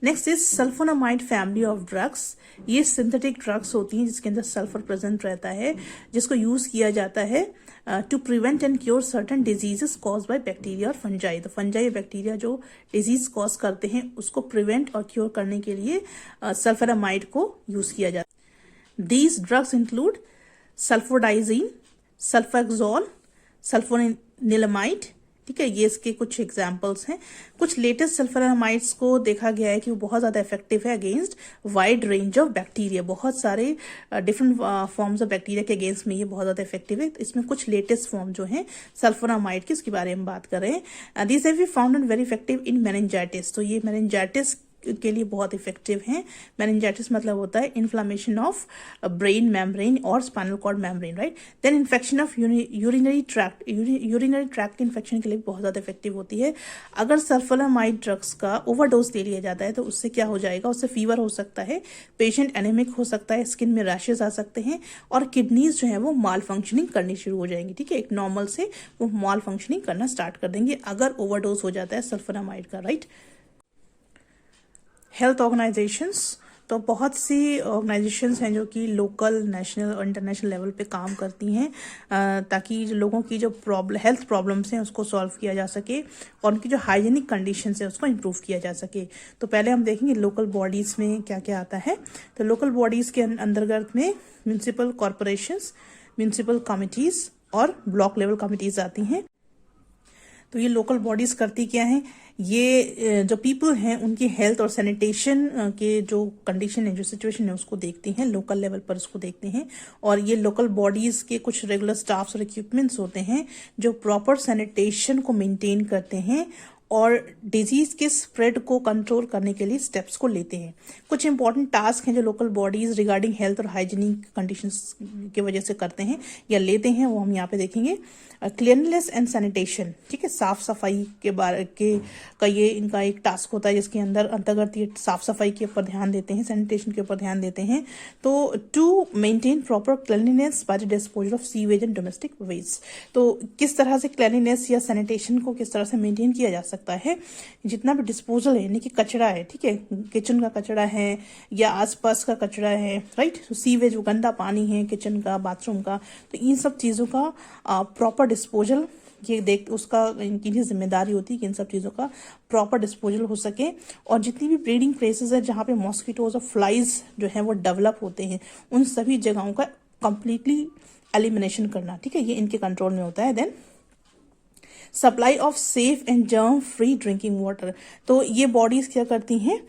Next is sulphonamide family of drugs. ये synthetic drugs होती हैं जिसके अंदर सल्फर प्रेजेंट रहता है, जिसको यूज किया जाता है to prevent and cure certain diseases cause by bacteria और फंजाई। तो फंजाई या बैक्टीरिया जो डिजीज कॉज करते हैं उसको प्रिवेंट और क्योर करने के लिए सल्फोनामाइड को यूज किया जाता है। These drugs include sulfadiazine, sulfoxazole, sulfonamide. ठीक है, ये इसके कुछ एग्जाम्पल्स हैं। कुछ लेटेस्ट सल्फोनामाइड्स को देखा गया है कि वो बहुत ज्यादा इफेक्टिव है against wide range of bacteria. बहुत सारे डिफरेंट फॉर्म्स ऑफ बैक्टीरिया के अगेंस्ट में ये बहुत ज्यादा इफेक्टिव है। इसमें कुछ लेटेस्ट फॉर्म जो है सल्फोनामाइड की, उसके बारे में बात कर रहे हैं। This have been found very effective in meningitis. तो ये मेनिंजाइटिस के लिए बहुत इफेक्टिव हैं। मेनिंजाइटिस मतलब होता है इन्फ्लामेशन ऑफ ब्रेन मेम्ब्रेन और spinal cord membrane, right. Then infection of urinary tract infection के लिए बहुत ज्यादा इफेक्टिव होती है। अगर सल्फोनामाइड ड्रग्स का ओवरडोज ले लिया जाता है तो उससे क्या हो जाएगा, उससे फीवर हो सकता है, पेशेंट एनेमिक हो सकता है, स्किन में रैशेज आ सकते हैं और किडनीज जो है वो माल फंक्शनिंग करनी शुरू हो जाएंगी। ठीक है, एक नॉर्मल से वो माल फंक्शनिंग करना स्टार्ट कर देंगे अगर ओवरडोज हो जाता है सल्फोनामाइड का, राइट। हेल्थ ऑर्गेनाइजेशंस, तो बहुत सी ऑर्गेनाइजेशंस हैं जो कि लोकल, नेशनल और इंटरनेशनल लेवल पे काम करती हैं ताकि लोगों की जो हेल्थ प्रॉब्लम्स हैं उसको सॉल्व किया जा सके और उनकी जो हाइजीनिक कंडीशंस है उसको इम्प्रूव किया जा सके। तो पहले हम देखेंगे लोकल बॉडीज में क्या क्या आता है। तो लोकल बॉडीज के अंतर्गत में म्यूनिसिपल कॉरपोरेशंस, म्यूनिसिपल कमिटीज और ब्लॉक लेवल कमिटीज आती हैं। तो ये लोकल बॉडीज करती क्या हैं, ये जो पीपल हैं उनकी हेल्थ और सैनिटेशन के जो कंडीशन है, जो सिचुएशन है उसको देखती हैं, लोकल लेवल पर उसको देखते हैं। और ये लोकल बॉडीज के कुछ रेगुलर स्टाफ्स और इक्विपमेंट्स होते हैं जो प्रॉपर सैनिटेशन को मेंटेन करते हैं और डिजीज के स्प्रेड को कंट्रोल करने के लिए स्टेप्स को लेते हैं। कुछ इंपॉर्टेंट टास्क हैं जो लोकल बॉडीज रिगार्डिंग हेल्थ और हाइजीनिक कंडीशंस की वजह से करते हैं या लेते हैं, वो हम यहाँ पे देखेंगे। क्लीनलीनेस एंड सैनिटेशन, ठीक है, साफ सफाई के बारे का ये इनका एक टास्क होता है जिसके अंतर्गत ये साफ सफाई के ऊपर ध्यान देते हैं, सैनिटेशन के ऊपर ध्यान देते हैं। तो to maintain proper cleanliness by the disposal of sewage and domestic waste. तो किस तरह से क्लीनलीनेस या सैनिटेशन को किस तरह से मेंटेन किया जा सकता है, जितना भी डिस्पोजल है यानी कि कचरा है, ठीक है, किचन का कचरा है या आसपास का कचरा है, राइट, तो सीवेज वो गंदा पानी है किचन का, बाथरूम का, तो इन सब चीजों का प्रॉपर डिस्पोजल ये देख उसका इनकी जिम्मेदारी होती है कि इन सब चीज़ों का प्रॉपर डिस्पोजल हो सके। और जितनी भी ब्रीडिंग प्लेसेस है जहाँ पे मॉस्किटोज और फ्लाइज जो है वो डेवलप होते हैं उन सभी जगहों का कंप्लीटली एलिमिनेशन करना, ठीक है, ये इनके कंट्रोल में होता है। Then supply of safe and germ free drinking water, तो ये बॉडीज क्या करती हैं,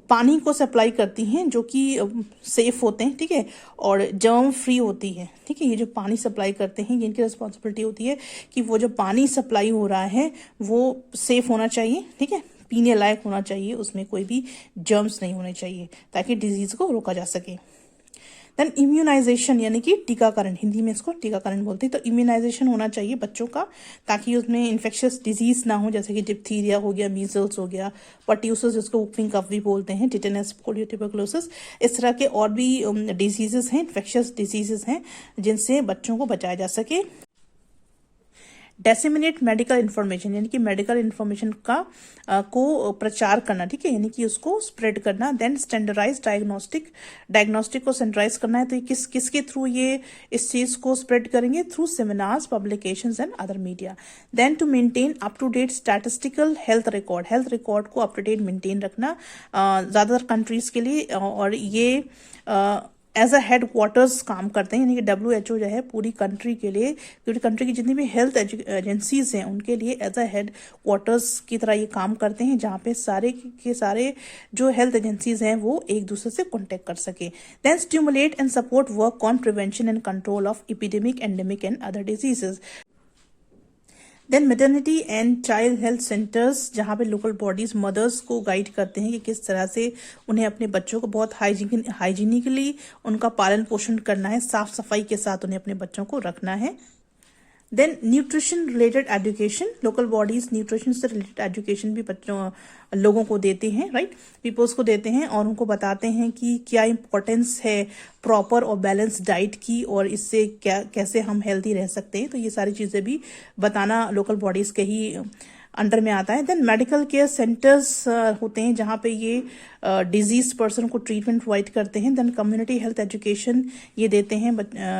पानी को सप्लाई करती हैं जो कि सेफ होते हैं, ठीक है, और जर्म फ्री होती है। ठीक है, ये जो पानी सप्लाई करते हैं ये इनकी रिस्पॉन्सिबिलिटी होती है कि वो जो पानी सप्लाई हो रहा है वो सेफ होना चाहिए, ठीक है, पीने लायक होना चाहिए, उसमें कोई भी जर्म्स नहीं होने चाहिए ताकि डिजीज को रोका जा सके। देन इम्यूनाइजेशन यानी कि टीकाकरण, हिंदी में इसको टीकाकरण बोलते हैं। तो इम्यूनाइजेशन होना चाहिए बच्चों का ताकि उसमें इन्फेक्शियस डिजीज ना हो, जैसे कि डिप्थीरिया हो गया, मीजल्स हो गया, पर्ट्यूसिस जिसको वुपिंग कफ भी बोलते हैं, टिटेनस, पोलियो, ट्यूबरकुलोसिस, इस तरह के और भी डिजीजेस हैं, इन्फेक्शियस डिजीजेस हैं जिनसे बच्चों को बचाया जा सके। डेसिमिनेट मेडिकल इन्फॉर्मेशन यानी कि मेडिकल इन्फॉर्मेशन का को प्रचार करना, ठीक है, यानी कि उसको स्प्रेड करना। देन स्टैंडर्डाइज डायग्नोस्टिक को स्टैंडर्डाइज करना है। तो ये किसके थ्रू ये इस चीज को स्प्रेड करेंगे, through seminars, publications and other media. Then to maintain up to date statistical health record को अप टू डेट मेंटेन रखना ज्यादातर कंट्रीज के लिए। और ये एज अ हेड क्वार्टर्स काम करते हैं, यानी कि WHO जो है पूरी कंट्री के लिए, पूरी कंट्री की जितनी भी हेल्थ एजेंसीज हैं उनके लिए एज अ हेड क्वार्टर्स की तरह ये काम करते हैं, जहाँ पे सारे के सारे जो हेल्थ एजेंसीज हैं वो एक दूसरे से कॉन्टेक्ट कर सके। Then stimulate and support work on prevention and control of epidemic, endemic and other diseases. Then maternity and child health centres, जहाँ पे लोकल बॉडीज मदर्स को गाइड करते हैं कि किस तरह से उन्हें अपने बच्चों को बहुत हाइजीनिकली उनका पालन पोषण करना है, साफ सफाई के साथ उन्हें अपने बच्चों को रखना है। Then nutrition related education, local bodies nutrition से रिलेटेड एजुकेशन भी बच्चों लोगों को देते हैं, राइट, पीपल्स को देते हैं और उनको बताते हैं कि क्या इंपॉर्टेंस है प्रॉपर और बैलेंस डाइट की और इससे क्या कैसे हम हेल्दी रह सकते हैं। तो ये सारी चीजें भी बताना लोकल बॉडीज के ही अंडर में आता है। देन मेडिकल केयर सेंटर्स होते हैं जहाँ पे ये डिजीज पर्सन को ट्रीटमेंट प्रोवाइड करते हैं। देन कम्युनिटी हेल्थ एजुकेशन ये देते हैं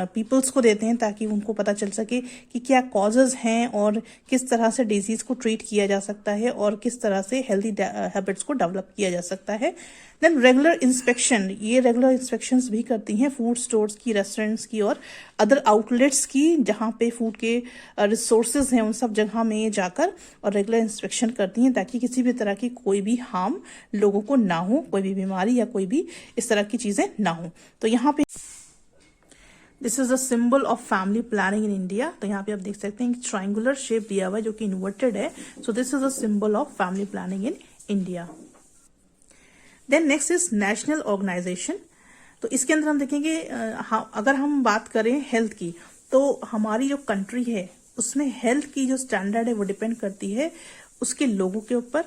पीपल्स को देते हैं ताकि उनको पता चल सके कि क्या कॉजेज हैं और किस तरह से डिजीज को ट्रीट किया जा सकता है और किस तरह से हेल्दी हैबिट्स को डेवलप किया जा सकता है। देन रेगुलर इंस्पेक्शन, ये रेगुलर इंस्पेक्शंस भी करती हैं फूड स्टोर्स की, रेस्टोरेंट्स की और अदर आउटलेट्स की जहाँ पे फूड के रिसोर्सेज हैं उन सब जगह में ये जाकर और रेगुलर इंस्पेक्शन करती हैं ताकि किसी भी तरह की कोई भी हार्म लोगों को ना हो, कोई भी बीमारी या कोई भी इस तरह की चीजें ना हो। तो यहाँ पे this is the symbol of family planning in India. तो यहाँ पे आप देख सकते हैं कि ट्राइंगुलर शेप दिया हुआ है जो कि इन्वर्टेड है। So this is the symbol of family planning in India. Then next is national organisation. तो इसके अंदर हम देखेंगे अगर हम बात करें हेल्थ की तो हमारी जो कंट्री है उसमें हेल्थ की जो स्टैंडर्ड है वो डिपेंड करती है उसके लोगों के ऊपर,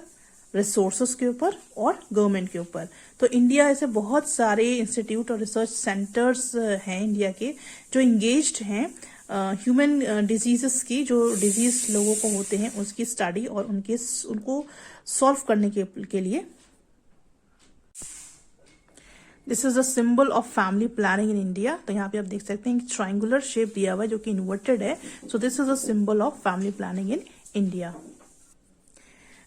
रिसोर्सेज के ऊपर और गवर्नमेंट के ऊपर। तो इंडिया ऐसे बहुत सारे इंस्टीट्यूट और रिसर्च सेंटर्स हैं इंडिया के जो इंगेज्ड हैं ह्यूमन डिजीजेस की, जो डिजीज लोगों को होते हैं उसकी स्टडी और उनको सॉल्व करने के लिए। This is the symbol of family planning in India. तो यहाँ पे आप देख सकते हैं कि ट्राइंगुलर शेप दिया हुआ है जो कि इन्वर्टेड है। So this is the symbol of family planning in India.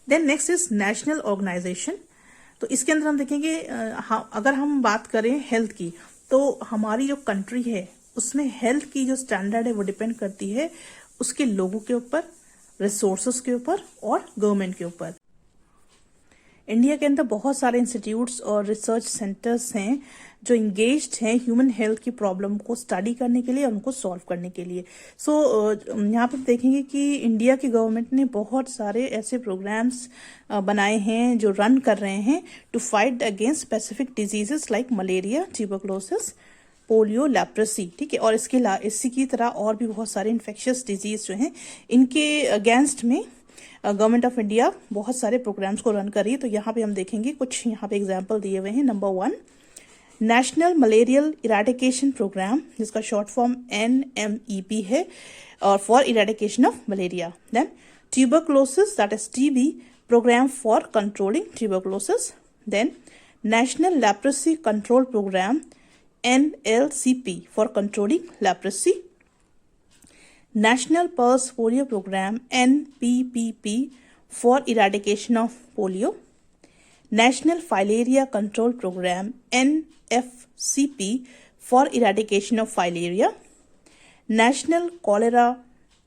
Then next is national organisation. तो इसके अंदर हम देखेंगे अगर हम बात करें हेल्थ की तो हमारी जो कंट्री है उसमें हेल्थ की जो स्टैंडर्ड है वो डिपेंड करती है उसके लोगों के ऊपर, रिसोर्सेज के ऊपर और गवर्नमेंट के ऊपर। इंडिया के अंदर बहुत सारे इंस्टीट्यूट्स और रिसर्च सेंटर्स हैं जो इंगेज्ड हैं ह्यूमन हेल्थ की प्रॉब्लम को स्टडी करने के लिए और उनको सॉल्व करने के लिए। सो यहाँ पर देखेंगे कि इंडिया की गवर्नमेंट ने बहुत सारे ऐसे प्रोग्राम्स बनाए हैं जो रन कर रहे हैं to fight against specific diseases like malaria, tuberculosis, polio, leprosy. ठीक है, और इसी की तरह और भी बहुत सारे इन्फेक्शियस डिजीज जो हैं इनके अगेंस्ट में गवर्नमेंट ऑफ इंडिया बहुत सारे प्रोग्राम्स को रन कर रही है। तो यहाँ पे हम देखेंगे कुछ यहाँ पे एग्जाम्पल दिए हुए हैं। Number 1 national malarial eradication programme जिसका शॉर्ट फॉर्म NMEP है और for eradication of malaria. Then tuberculosis that is TB programme for controlling tuberculosis. Then national leprosy control programme NLCP for controlling leprosy. National Pulse Polio Program NPPP for eradication of polio. National Filaria Control Program NFCP for eradication of filaria. National Cholera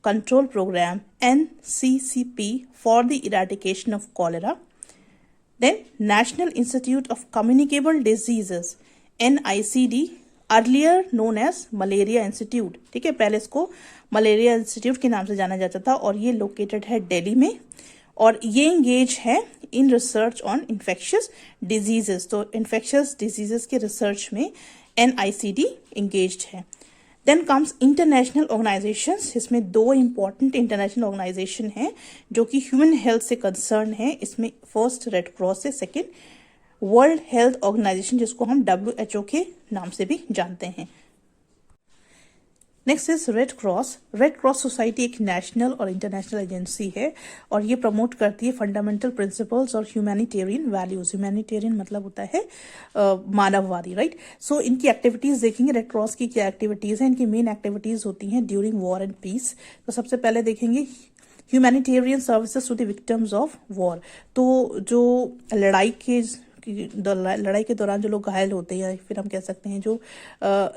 Control Program NCCP for the eradication of cholera. Then National Institute of Communicable Diseases NICD earlier known as malaria institute. ठीक है, पहले इसको malaria institute के नाम से जाना जाता था और ये लोकेटेड है दिल्ली में और ये इंगेज है in research on infectious diseases. तो इन्फेक्शियस डिजीजेस के रिसर्च में NICD इंगेज्ड है। Then comes international organisations. इसमें 2 इंपॉर्टेंट इंटरनेशनल ऑर्गेनाइजेशन हैं जो कि ह्यूमन हेल्थ से कंसर्न है। इसमें फर्स्ट रेड क्रॉस है, सेकेंड वर्ल्ड हेल्थ ऑर्गेनाइजेशन जिसको हम WHO के नाम से भी जानते हैं। Next is red cross. Red cross society एक नेशनल और इंटरनेशनल एजेंसी है और ये प्रमोट करती है फंडामेंटल प्रिंसिपल्स और ह्यूमैनिटेरियन वैल्यूज। ह्यूमैनिटेरियन मतलब होता है मानववादी, राइट। सो इनकी एक्टिविटीज देखेंगे, रेड क्रॉस की क्या एक्टिविटीज हैं। इनकी मेन एक्टिविटीज होती हैं ड्यूरिंग वॉर एंड पीस। तो सबसे पहले देखेंगे humanitarian services to the victims of war. तो जो लड़ाई के दौरान जो लोग घायल होते हैं या फिर हम कह सकते हैं जो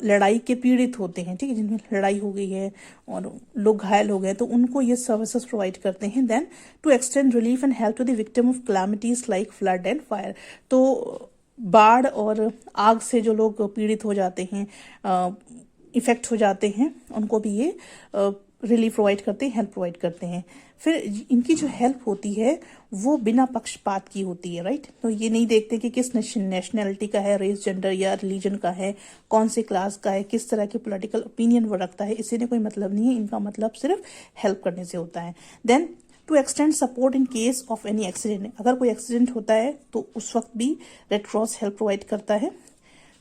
लड़ाई के पीड़ित होते हैं, ठीक है, जिनमें लड़ाई हो गई है और लोग घायल हो गए तो उनको ये सर्विसेज प्रोवाइड करते हैं। Then to extend relief and help to the victim of calamities like flood and fire. तो बाढ़ और आग से जो लोग पीड़ित हो जाते हैं, इफेक्ट हो जाते हैं, उनको भी ये रिलीफ प्रोवाइड करते हैं, हेल्प प्रोवाइड करते हैं। फिर इनकी जो हेल्प होती है वो बिना पक्षपात की होती है, राइट। तो ये नहीं देखते कि किस नेशनैलिटी का है, रेस, जेंडर या रिलीजन का है, कौन से क्लास का है, किस तरह के पॉलिटिकल ओपिनियन वो रखता है, इससे कोई मतलब नहीं है। इनका मतलब सिर्फ हेल्प करने से होता है। Then to extend support in case of any accident. अगर कोई एक्सीडेंट होता है तो उस वक्त भी रेड क्रॉस हेल्प प्रोवाइड करता है।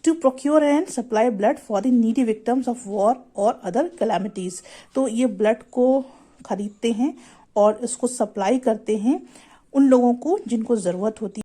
To procure and supply blood for the needy victims of war और अदर कैलामिटीज। तो ये ब्लड को खरीदते हैं और इसको सप्लाई करते हैं उन लोगों को जिनको ज़रूरत होती है।